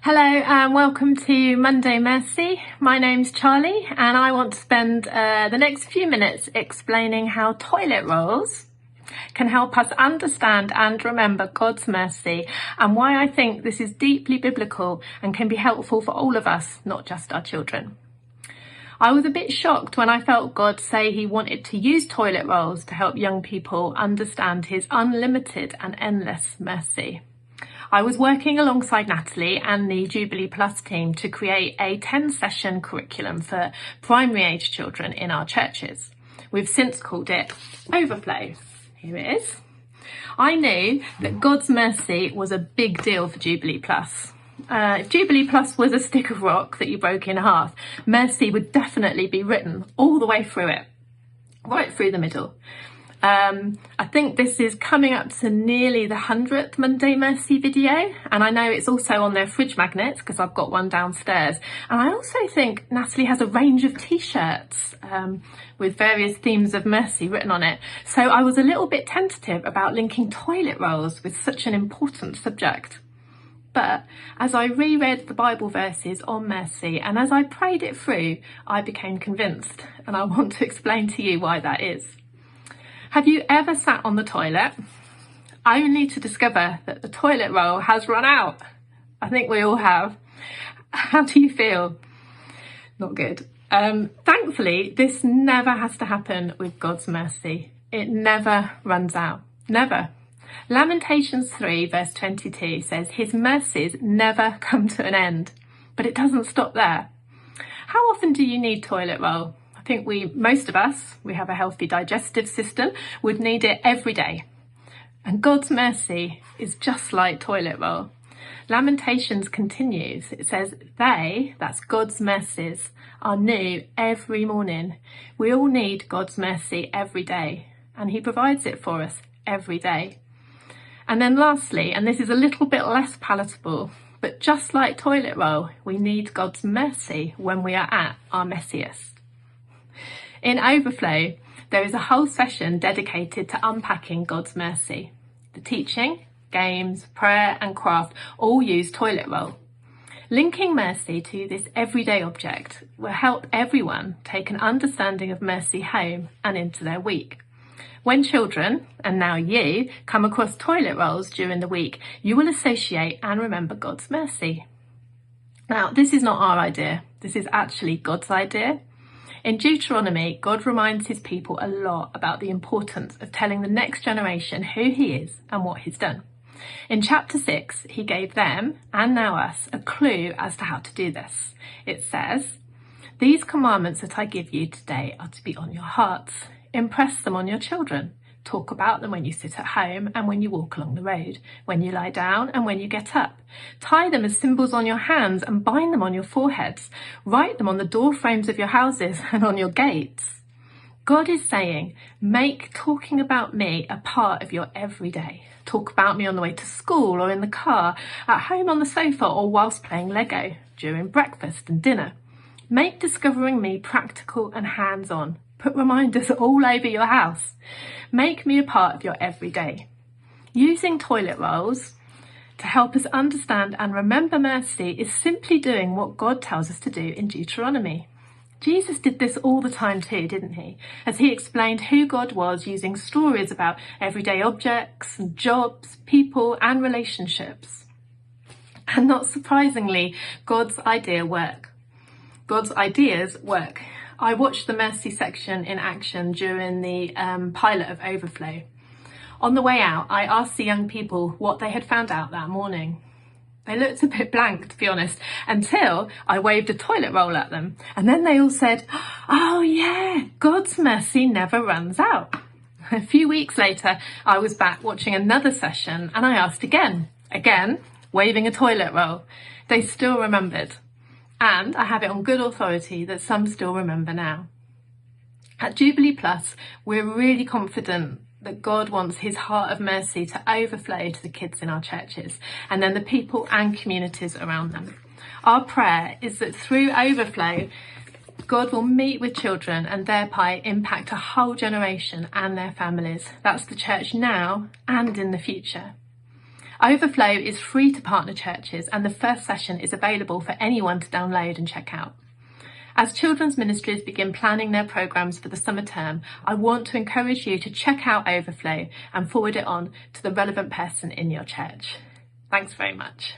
Hello and welcome to Monday Mercy. My name's Charlie and I want to spend the next few minutes explaining how toilet rolls can help us understand and remember God's mercy and why I think this is deeply biblical and can be helpful for all of us, not just our children. I was a bit shocked when I felt God say he wanted to use toilet rolls to help young people understand his unlimited and endless mercy. I was working alongside Natalie and the Jubilee Plus team to create a 10-session curriculum for primary age children in our churches. We've since called it Overflow. Here it is. I knew that God's mercy was a big deal for Jubilee Plus. If Jubilee Plus was a stick of rock that you broke in half, mercy would definitely be written all the way through it, right through the middle. I think this is coming up to nearly the 100th Monday Mercy video, and I know it's also on their fridge magnets because I've got one downstairs. And I also think Natalie has a range of t-shirts with various themes of mercy written on it. So I was a little bit tentative about linking toilet rolls with such an important subject. But as I reread the Bible verses on mercy and as I prayed it through, I became convinced, and I want to explain to you why that is. Have you ever sat on the toilet only to discover that the toilet roll has run out? I think we all have. How do you feel? Not good. Thankfully, this never has to happen with God's mercy. It never runs out. Never. Lamentations 3 verse 22 says his mercies never come to an end. But it doesn't stop there. How often do you need toilet roll? I think most of us, we have a healthy digestive system, would need it every day. And God's mercy is just like toilet roll. Lamentations continues. It says, that's God's mercies, are new every morning. We all need God's mercy every day, and he provides it for us every day. And then lastly, and this is a little bit less palatable, but just like toilet roll, we need God's mercy when we are at our messiest. In Overflow, there is a whole session dedicated to unpacking God's mercy. The teaching, games, prayer and craft all use toilet roll. Linking mercy to this everyday object will help everyone take an understanding of mercy home and into their week. When children, and now you, come across toilet rolls during the week, you will associate and remember God's mercy. Now, this is not our idea. This is actually God's idea. In Deuteronomy, God reminds his people a lot about the importance of telling the next generation who he is and what he's done. In chapter 6, he gave them, and now us, a clue as to how to do this. It says, "These commandments that I give you today are to be on your hearts. Impress them on your children. Talk about them when you sit at home and when you walk along the road, when you lie down and when you get up. Tie them as symbols on your hands and bind them on your foreheads. Write them on the door frames of your houses and on your gates." God is saying, make talking about me a part of your everyday. Talk about me on the way to school or in the car, at home on the sofa or whilst playing Lego, during breakfast and dinner. Make discovering me practical and hands-on. Put reminders all over your house. Make me a part of your everyday. Using toilet rolls to help us understand and remember mercy is simply doing what God tells us to do in Deuteronomy. Jesus did this all the time too, didn't he? As he explained who God was using stories about everyday objects and jobs, people and relationships. And not surprisingly, God's ideas work. I watched the mercy section in action during the pilot of Overflow. On the way out, I asked the young people what they had found out that morning. They looked a bit blank, to be honest, until I waved a toilet roll at them. And then they all said, "Oh yeah, God's mercy never runs out." A few weeks later, I was back watching another session and I asked again, waving a toilet roll. They still remembered. And I have it on good authority that some still remember now. At Jubilee Plus, we're really confident that God wants his heart of mercy to overflow to the kids in our churches and then the people and communities around them. Our prayer is that through Overflow, God will meet with children and thereby impact a whole generation and their families. That's the church now and in the future. Overflow is free to partner churches, and the first session is available for anyone to download and check out. As children's ministries begin planning their programmes for the summer term, I want to encourage you to check out Overflow and forward it on to the relevant person in your church. Thanks very much.